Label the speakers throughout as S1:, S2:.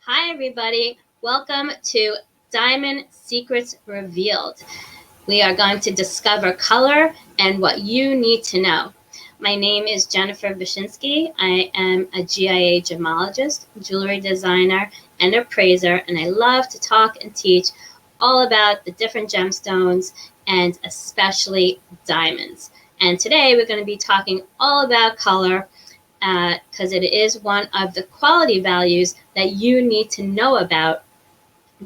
S1: Hi, everybody. Welcome to Diamond Secrets Revealed. We are going to discover color and what you need to know. My name is Jennifer Wyszynski. I am a GIA gemologist, jewelry designer, and appraiser, and I love to talk and teach all about the different gemstones and especially diamonds. And today we're going to be talking all about color because it is one of the quality values that you need to know about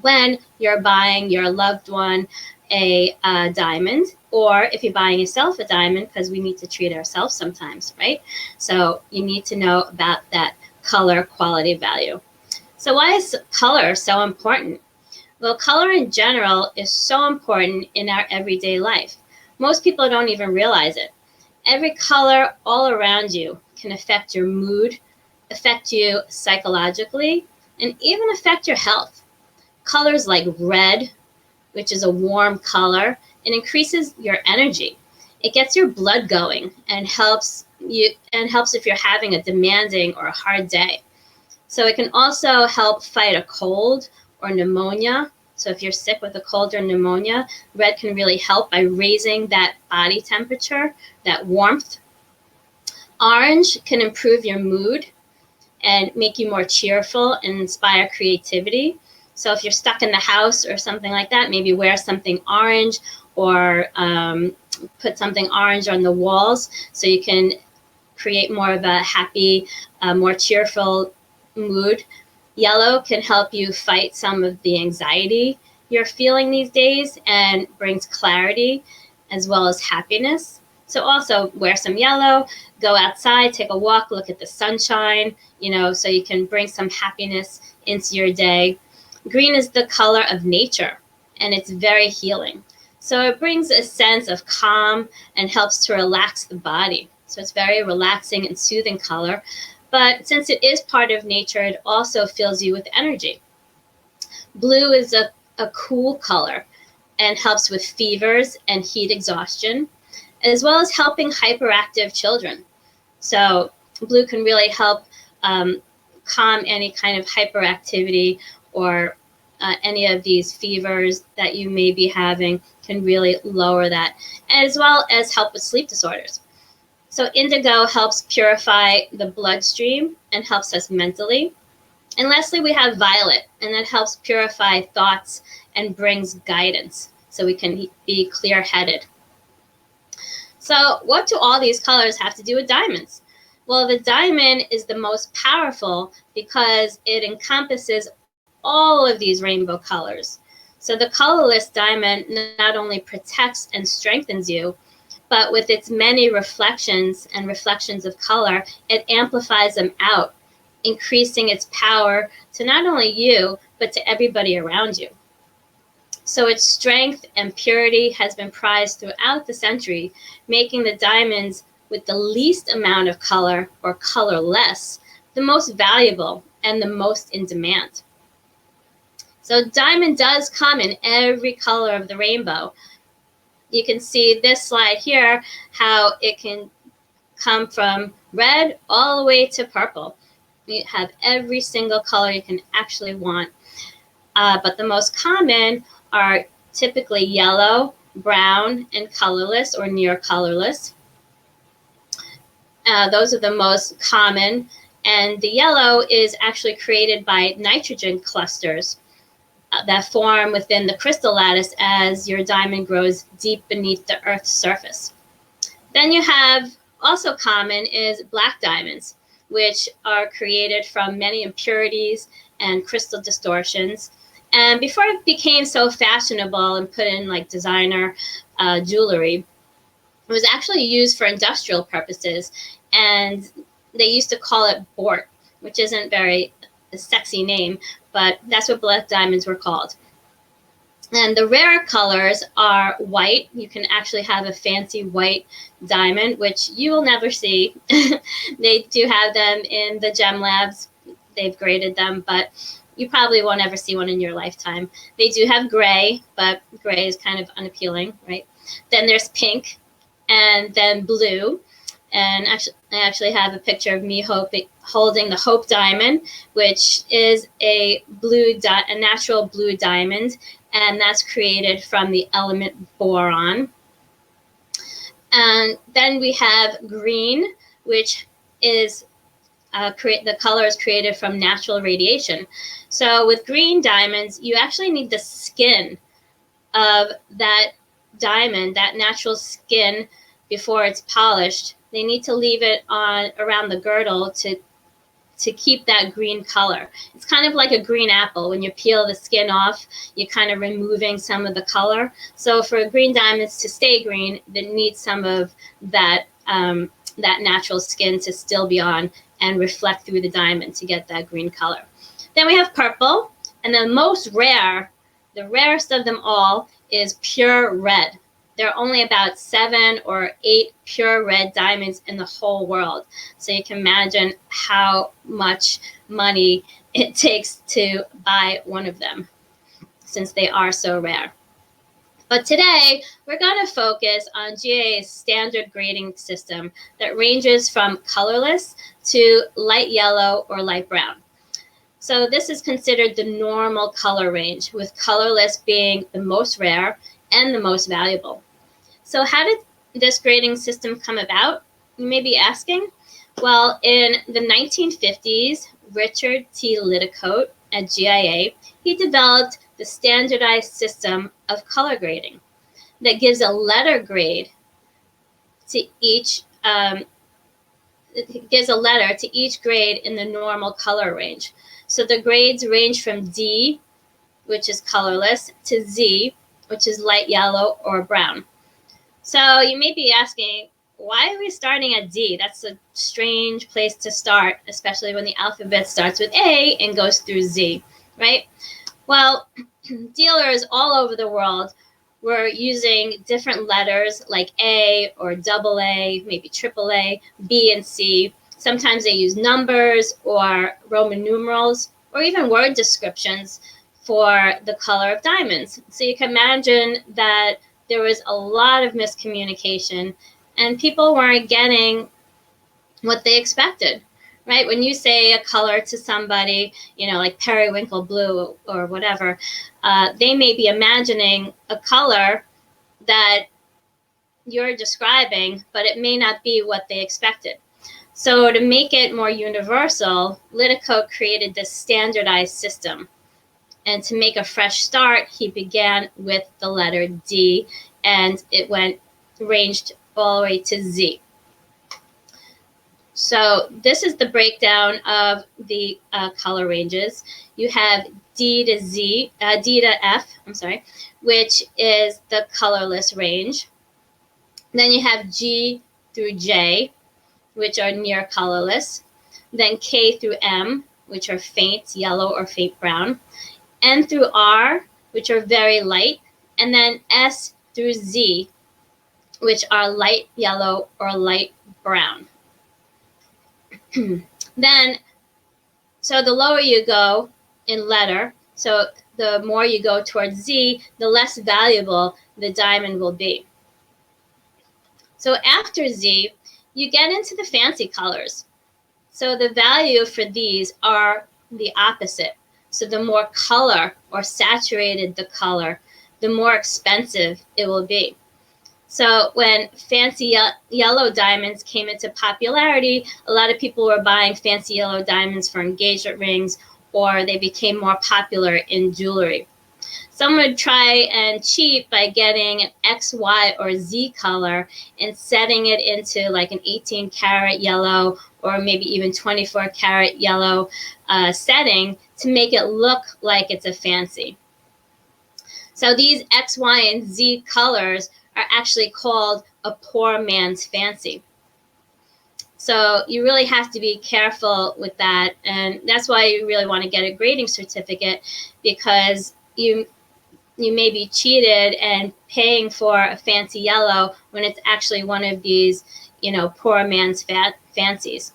S1: when you're buying your loved one a diamond, or if you're buying yourself a diamond, because we need to treat ourselves sometimes, right? So you need to know about that color quality value. So why is color so important? Well, color in general is so important in our everyday life. Most people don't even realize it. Every color all around you can affect your mood, affect you psychologically, and even affect your health. Colors like red, which is a warm color, it increases your energy. It gets your blood going and helps if you're having a demanding or a hard day. So it can also help fight a cold or pneumonia. So if you're sick with a cold or pneumonia, red can really help by raising that body temperature, that warmth. Orange can improve your mood and make you more cheerful and inspire creativity. So if you're stuck in the house or something like that, maybe wear something orange or put something orange on the walls so you can create more of a happy, more cheerful mood. Yellow can help you fight some of the anxiety you're feeling these days and brings clarity as well as happiness. So also wear some yellow, go outside, take a walk, look at the sunshine, so you can bring some happiness into your day. Green is the color of nature, and it's very healing. So it brings a sense of calm and helps to relax the body. So it's very relaxing and soothing color. But since it is part of nature, it also fills you with energy. Blue is a cool color and helps with fevers and heat exhaustion, as well as helping hyperactive children. So blue can really help calm any kind of hyperactivity or any of these fevers that you may be having, can really lower that, as well as help with sleep disorders. So indigo helps purify the bloodstream and helps us mentally. And lastly, we have violet, and that helps purify thoughts and brings guidance so we can be clear-headed. So what do all these colors have to do with diamonds? Well, the diamond is the most powerful because it encompasses all of these rainbow colors. So the colorless diamond not only protects and strengthens you, but with its many reflections and reflections of color, it amplifies them out, increasing its power to not only you, but to everybody around you. So its strength and purity has been prized throughout the century, making the diamonds with the least amount of color or colorless the most valuable and the most in demand. So diamond does come in every color of the rainbow. You can see this slide here, how it can come from red all the way to purple. You have every single color you can actually want. But the most common are typically yellow, brown, and colorless or near colorless. Those are the most common. And the yellow is actually created by nitrogen clusters that form within the crystal lattice as your diamond grows deep beneath the Earth's surface. Then you have also common is black diamonds, which are created from many impurities and crystal distortions. And before it became so fashionable and put in like designer jewelry, it was actually used for industrial purposes. And they used to call it bort, which isn't very a sexy name, but that's what black diamonds were called. And the rare colors are white. You can actually have a fancy white diamond, which you will never see. They do have them in the gem labs. They've graded them, but you probably won't ever see one in your lifetime. They do have gray, but gray is kind of unappealing, right? Then there's pink, and then blue. And I actually have a picture of me holding the Hope diamond, which is a natural blue diamond, and that's created from the element boron. And then we have green, which is the color is created from natural radiation. So with green diamonds, you actually need the skin of that diamond, that natural skin, before it's polished. They need to leave it on around the girdle to keep that green color. It's kind of like a green apple. When you peel the skin off, you're kind of removing some of the color. So for green diamonds to stay green, they need some of that that natural skin to still be on and reflect through the diamond to get that green color. Then we have purple, and the most rare, the rarest of them all, is pure red. There are only about 7 or 8 pure red diamonds in the whole world. So you can imagine how much money it takes to buy one of them, since they are so rare. But today, we're going to focus on GIA's standard grading system that ranges from colorless to light yellow or light brown. So this is considered the normal color range, with colorless being the most rare and the most valuable. So how did this grading system come about? You may be asking. Well, in the 1950s, Richard T. Lidicote at GIA, he developed the standardized system of color grading that gives a letter grade to each it gives a letter to each grade in the normal color range. So the grades range from D, which is colorless, to Z, which is light yellow or brown. So you may be asking, why are we starting at D? That's a strange place to start, especially when the alphabet starts with A and goes through Z, right? Well, dealers all over the world were using different letters like A or double A, maybe triple A, B and C. Sometimes they use numbers or Roman numerals or even word descriptions for the color of diamonds. So you can imagine that there was a lot of miscommunication and people weren't getting what they expected, right? When you say a color to somebody, like periwinkle blue or whatever, they may be imagining a color that you're describing, but it may not be what they expected. So to make it more universal, Lidicote created this standardized system. And to make a fresh start, he began with the letter D, and it ranged all the way to Z. So this is the breakdown of the color ranges. You have D to F, which is the colorless range. Then you have G through J, which are near colorless. Then K through M, which are faint yellow or faint brown. N through R, which are very light. And then S through Z, which are light yellow or light brown. Then, so the lower you go in letter, so the more you go towards Z, the less valuable the diamond will be. So after Z, you get into the fancy colors. So the value for these are the opposite. So the more color or saturated the color, the more expensive it will be. So when fancy yellow diamonds came into popularity, a lot of people were buying fancy yellow diamonds for engagement rings, or they became more popular in jewelry. Some would try and cheat by getting an X, Y, or Z color and setting it into like an 18 karat yellow or maybe even 24 karat yellow setting to make it look like it's a fancy. So these X, Y, and Z colors are actually called a poor man's fancy. So you really have to be careful with that. And that's why you really want to get a grading certificate, because you may be cheated and paying for a fancy yellow when it's actually one of these, poor man's fancies.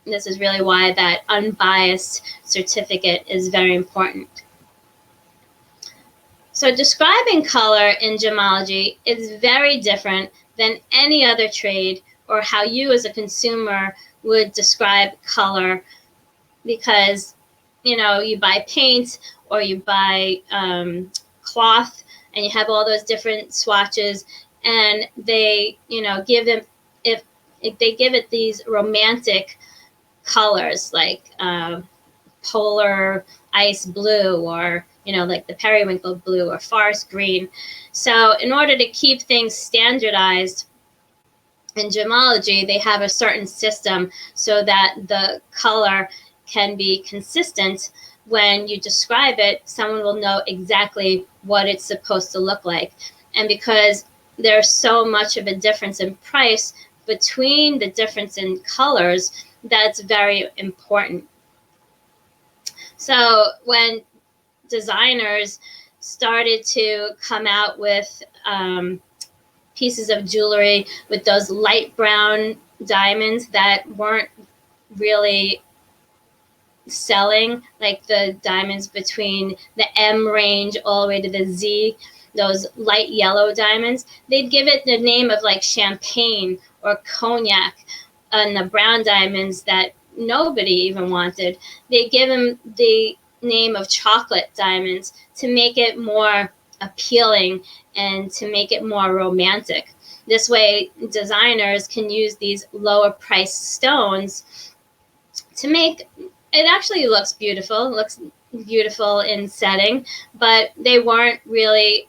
S1: And this is really why that unbiased certificate is very important. So describing color in gemology is very different than any other trade or how you as a consumer would describe color, because you buy paint or you buy cloth, and you have all those different swatches, and they give them, if they give it these romantic colors like polar ice blue, or like the periwinkle blue or forest green. So in order to keep things standardized in gemology, they have a certain system so that the color can be consistent. When you describe it, someone will know exactly what it's supposed to look like. And because there's so much of a difference in price between the difference in colors, that's very important. So when designers started to come out with pieces of jewelry with those light brown diamonds that weren't really selling, like the diamonds between the M range all the way to the Z, those light yellow diamonds, they'd give it the name of like champagne or cognac. And the brown diamonds that nobody even wanted, they give them the name of chocolate diamonds to make it more appealing and to make it more romantic. This way, designers can use these lower priced stones to make it actually looks beautiful. It looks beautiful in setting, but they wouldn't really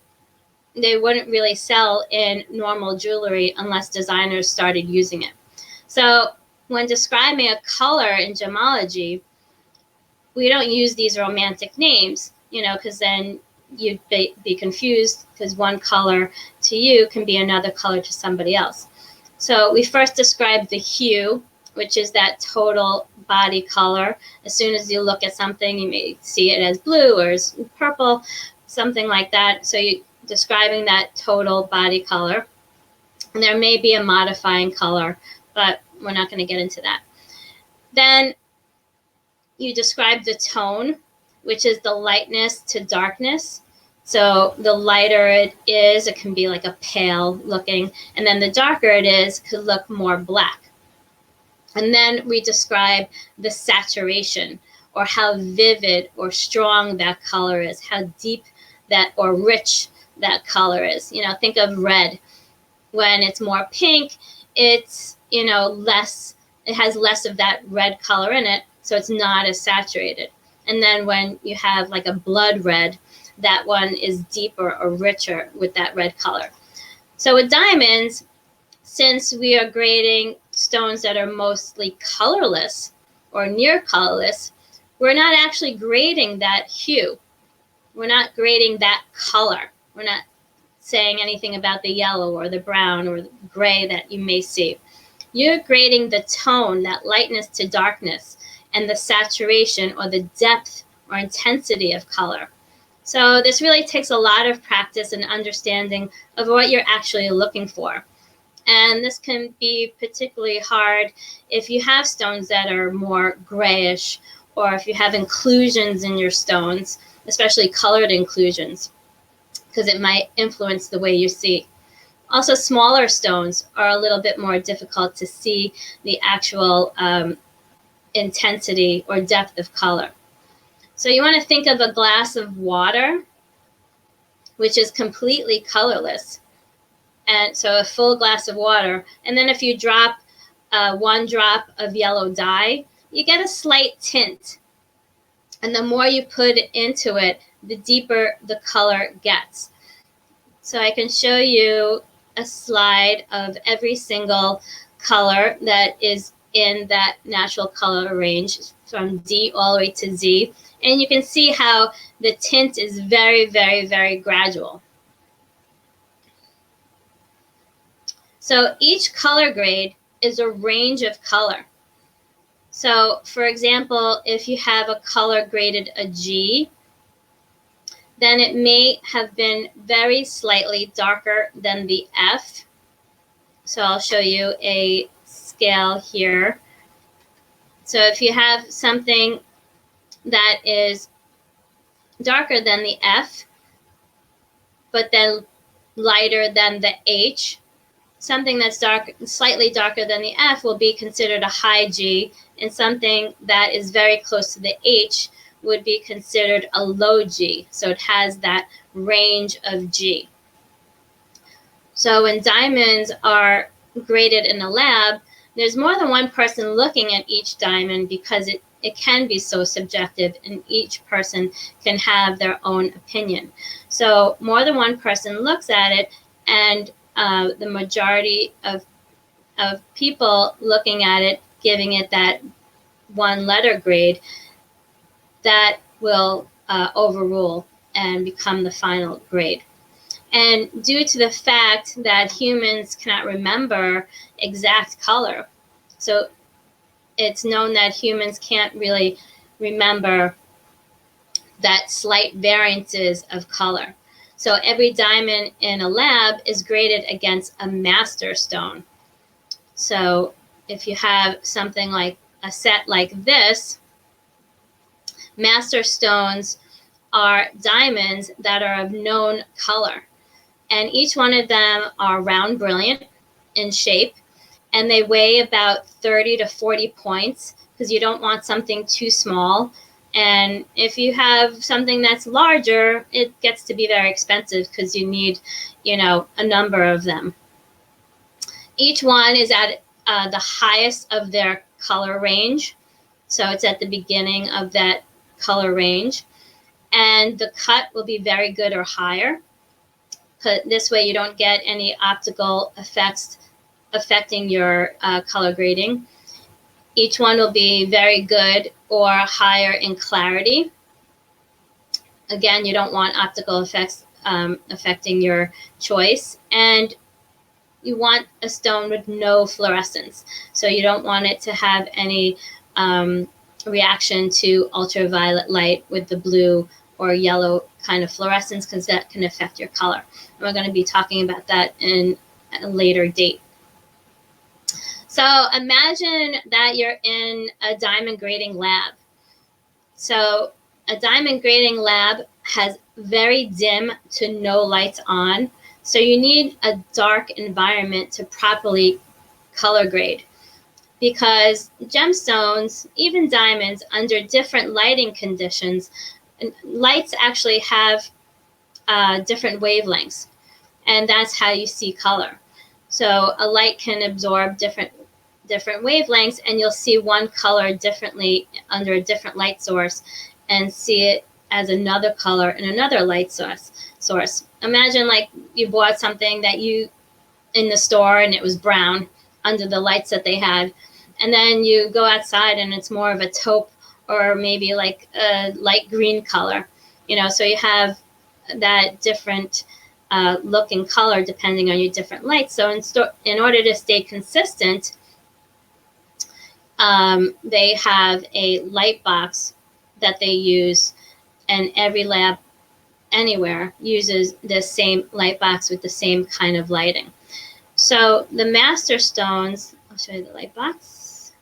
S1: sell in normal jewelry unless designers started using it. So when describing a color in gemology, we don't use these romantic names, because then you'd be confused, because one color to you can be another color to somebody else. So we first describe the hue, which is that total body color. As soon as you look at something, you may see it as blue or as purple, something like that. So you're describing that total body color. And there may be a modifying color, but we're not going to get into that. Then you describe the tone, which is the lightness to darkness. So the lighter it is, it can be like a pale looking, and then the darker it is, could look more black. And then we describe the saturation, or how vivid or strong that color is, how deep that or rich that color is. Think of red. When it's more pink, it's less, it has less of that red color in it, so it's not as saturated. And then when you have like a blood red, that one is deeper or richer with that red color. So with diamonds, since we are grading stones that are mostly colorless or near colorless, we're not actually grading that hue. We're not grading that color. We're not saying anything about the yellow or the brown or the gray that you may see. You're grading the tone, that lightness to darkness, and the saturation or the depth or intensity of color. So this really takes a lot of practice and understanding of what you're actually looking for. And this can be particularly hard if you have stones that are more grayish, or if you have inclusions in your stones, especially colored inclusions, because it might influence the way you see. Also, smaller stones are a little bit more difficult to see the actual intensity or depth of color. So you want to think of a glass of water, which is completely colorless. And so a full glass of water. And then if you drop 1 drop of yellow dye, you get a slight tint. And the more you put into it, the deeper the color gets. So I can show you a slide of every single color that is in that natural color range, from D all the way to Z. And you can see how the tint is very, very, very gradual. So each color grade is a range of color. So for example, if you have a color graded a G, then it may have been very slightly darker than the F. So I'll show you a scale here. So if you have something that is darker than the F, but then lighter than the H, something that's dark, slightly darker than the F will be considered a high G, and something that is very close to the H would be considered a low G. So it has that range of G. So when diamonds are graded in a lab, there's more than one person looking at each diamond because it can be so subjective, and each person can have their own opinion. So more than one person looks at it, and the majority of people looking at it, giving it that one letter grade, that will overrule and become the final grade. And due to the fact that humans cannot remember exact color, so it's known that humans can't really remember that slight variances of color. So every diamond in a lab is graded against a master stone. So if you have something like a set like this, master stones are diamonds that are of known color. And each one of them are round brilliant in shape, and they weigh about 30 to 40 points because you don't want something too small. And if you have something that's larger, it gets to be very expensive because you need, a number of them. Each one is at the highest of their color range. So it's at the beginning of that color range. And the cut will be very good or higher. This way you don't get any optical effects affecting your color grading. Each one will be very good or higher in clarity. Again, you don't want optical effects affecting your choice. And you want a stone with no fluorescence. So you don't want it to have any reaction to ultraviolet light with the blue or yellow kind of fluorescence, because that can affect your color. And we're going to be talking about that in a later date. So imagine that you're in a diamond grading lab. So a diamond grading lab has very dim to no lights on. So you need a dark environment to properly color grade, because gemstones, even diamonds, under different lighting conditions, lights actually have different wavelengths, and that's how you see color. So a light can absorb different wavelengths, and you'll see one color differently under a different light source and see it as another color in another light source. Imagine like you bought something that you in the store and it was brown under the lights that they had, and then you go outside and it's more of a taupe or maybe like a light green color. So you have that different look and color depending on your different lights. So in order to stay consistent, they have a light box that they use, and every lab anywhere uses the same light box with the same kind of lighting. So the master stones, I'll show you the light box,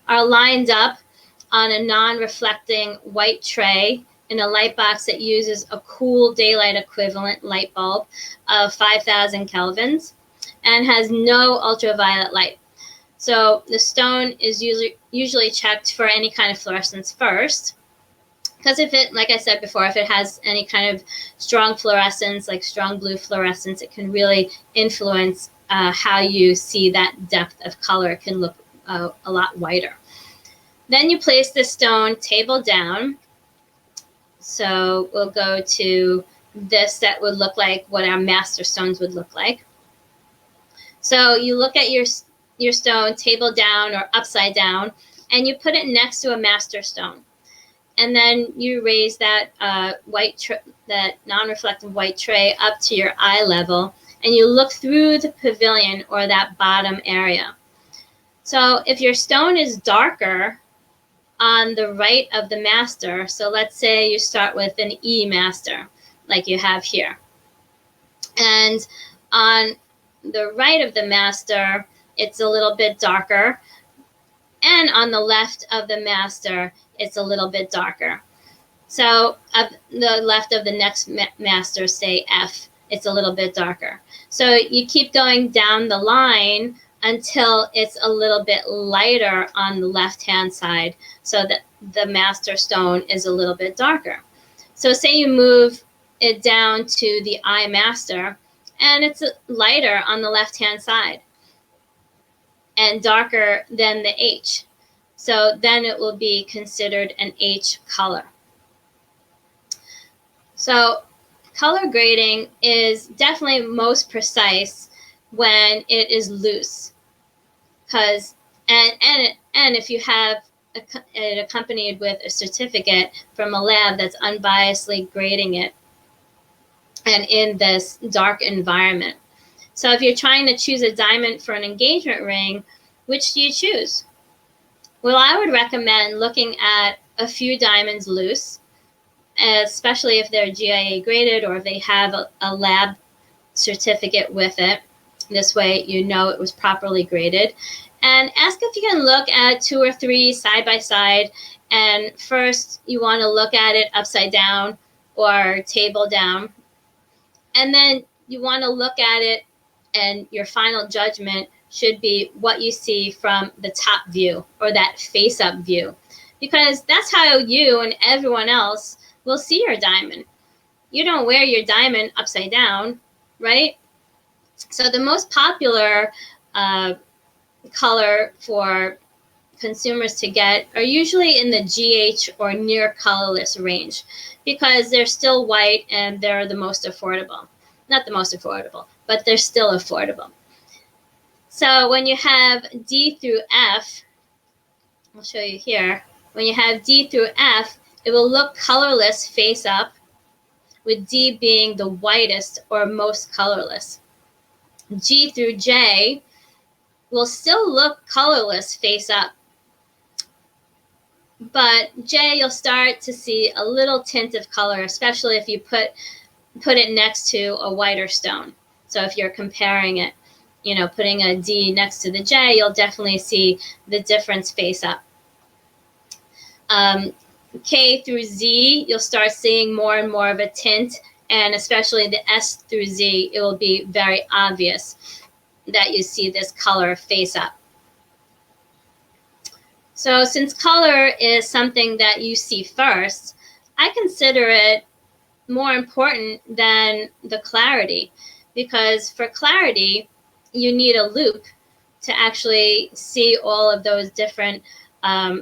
S1: are lined up on a non-reflecting white tray in a light box that uses a cool daylight equivalent light bulb of 5,000 kelvins and has no ultraviolet light. So the stone is usually checked for any kind of fluorescence first, because if it, like I said before, if it has any kind of strong fluorescence, like strong blue fluorescence, it can really influence how you see that depth of color. It can look a lot whiter. Then you place the stone table down. So we'll go to this. That would look like what our master stones would look like. So you look at your stone table down or upside down, and you put it next to a master stone. And then you raise that that non-reflective white tray up to your eye level, and you look through the pavilion or that bottom area. So if your stone is darker on the right of the master, so let's say you start with an E master, like you have here. And on the right of the master, it's a little bit darker. And on the left of the master, it's a little bit darker. So the left of the next master, say F, it's a little bit darker. So you keep going down the line until it's a little bit lighter on the left-hand side, so that the master stone is a little bit darker. So say you move it down to the I master, and it's lighter on the left-hand side and darker than the H. So then it will be considered an H color. So color grading is definitely most precise when it is loose, because and if you have it accompanied with a certificate from a lab that's unbiasedly grading it and in this dark environment. So if you're trying to choose a diamond for an engagement ring, which do you choose? Well, I would recommend looking at a few diamonds loose, especially if they're GIA graded or if they have a lab certificate with it. This way you know it was properly graded. And ask if you can look at 2 or 3 side by side. And first you want to look at it upside down or table down. And then you want to look at it, and your final judgment should be what you see from the top view or that face up view, because that's how you and everyone else will see your diamond. You don't wear your diamond upside down, right? So the most popular color for consumers to get are usually in the GH or near colorless range, because they're still white and they're the most affordable. Not the most affordable, but they're still affordable. So when you have D through F, I'll show you here. When you have D through F, it will look colorless face up, with D being the whitest or most colorless. G through J will still look colorless face up, but J, you'll start to see a little tint of color, especially if you put it next to a whiter stone. So if you're comparing it, putting a D next to the J, you'll definitely see the difference face up. K through Z, you'll start seeing more and more of a tint, and especially the S through Z, it will be very obvious that you see this color face up. So since color is something that you see first, I consider it more important than the clarity, because for clarity, you need a loupe to actually see all of those different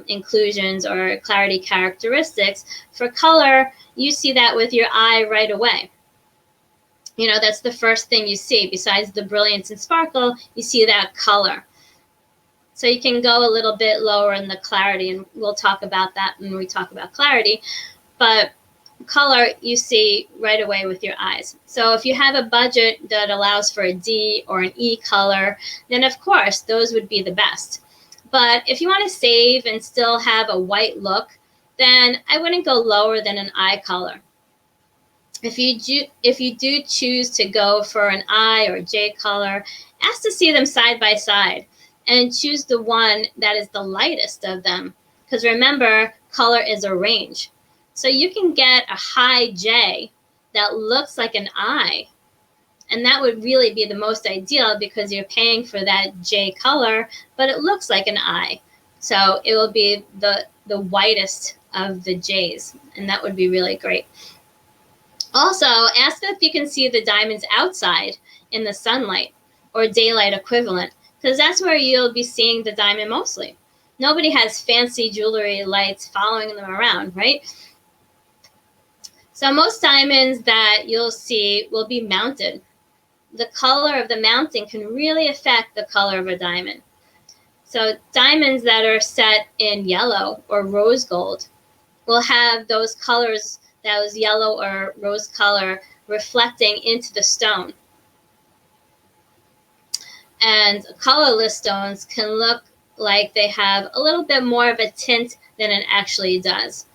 S1: inclusions or clarity characteristics. For color, you see that with your eye right away. That's the first thing you see. Besides the brilliance and sparkle, you see that color. So you can go a little bit lower in the clarity, and we'll talk about that when we talk about clarity. But color you see right away with your eyes. So if you have a budget that allows for a D or an E color, then of course those would be the best. But if you want to save and still have a white look, then I wouldn't go lower than an I color. If you do choose to go for an I or J color, ask to see them side by side and choose the one that is the lightest of them. Because remember, color is a range. So you can get a high J that looks like an I, and that would really be the most ideal, because you're paying for that J color, but it looks like an I. So it will be the whitest of the J's, and that would be really great. Also, ask if you can see the diamonds outside in the sunlight or daylight equivalent, because that's where you'll be seeing the diamond mostly. Nobody has fancy jewelry lights following them around, right? So most diamonds that you'll see will be mounted. The color of the mounting can really affect the color of a diamond. So diamonds that are set in yellow or rose gold will have those colors, those yellow or rose color, reflecting into the stone. And colorless stones can look like they have a little bit more of a tint than it actually does.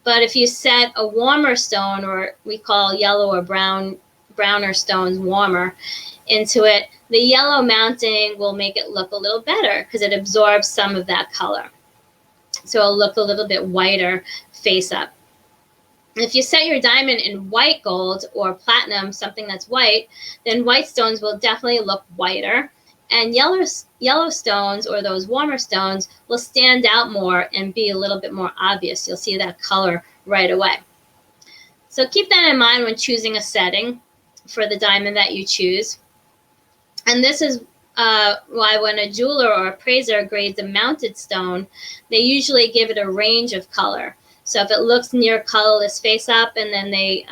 S1: But if you set a warmer stone, or we call yellow or browner stones warmer, into it, the yellow mounting will make it look a little better because it absorbs some of that color. So it'll look a little bit whiter face up. If you set your diamond in white gold or platinum, something that's white, then white stones will definitely look whiter. And yellow stones, or those warmer stones, will stand out more and be a little bit more obvious. You'll see that color right away. So keep that in mind when choosing a setting for the diamond that you choose. And this is why when a jeweler or appraiser grades a mounted stone, they usually give it a range of color. So if it looks near colorless face up and then they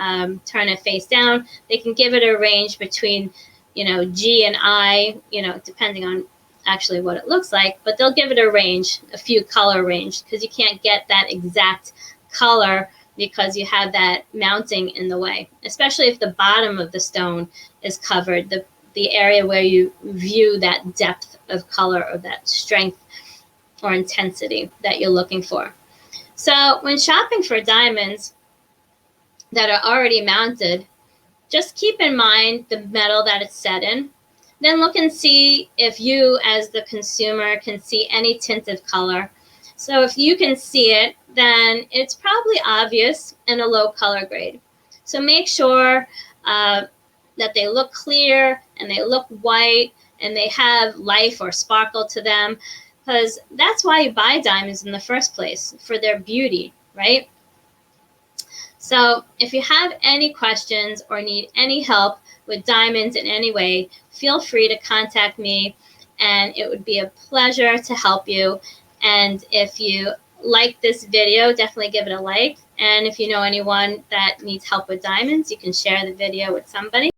S1: turn it face down, they can give it a range between, G and I, depending on actually what it looks like, but they'll give it a range, a few color range, because you can't get that exact color because you have that mounting in the way, especially if the bottom of the stone is covered, the area where you view that depth of color or that strength or intensity that you're looking for. So when shopping for diamonds that are already mounted, just keep in mind the metal that it's set in. Then look and see if you, as the consumer, can see any tinted color. So if you can see it, then it's probably obvious in a low color grade. So make sure that they look clear and they look white and they have life or sparkle to them, because that's why you buy diamonds in the first place, for their beauty, right? So if you have any questions or need any help with diamonds in any way, feel free to contact me, and it would be a pleasure to help you. And if you like this video, definitely give it a like. And if you know anyone that needs help with diamonds, you can share the video with somebody.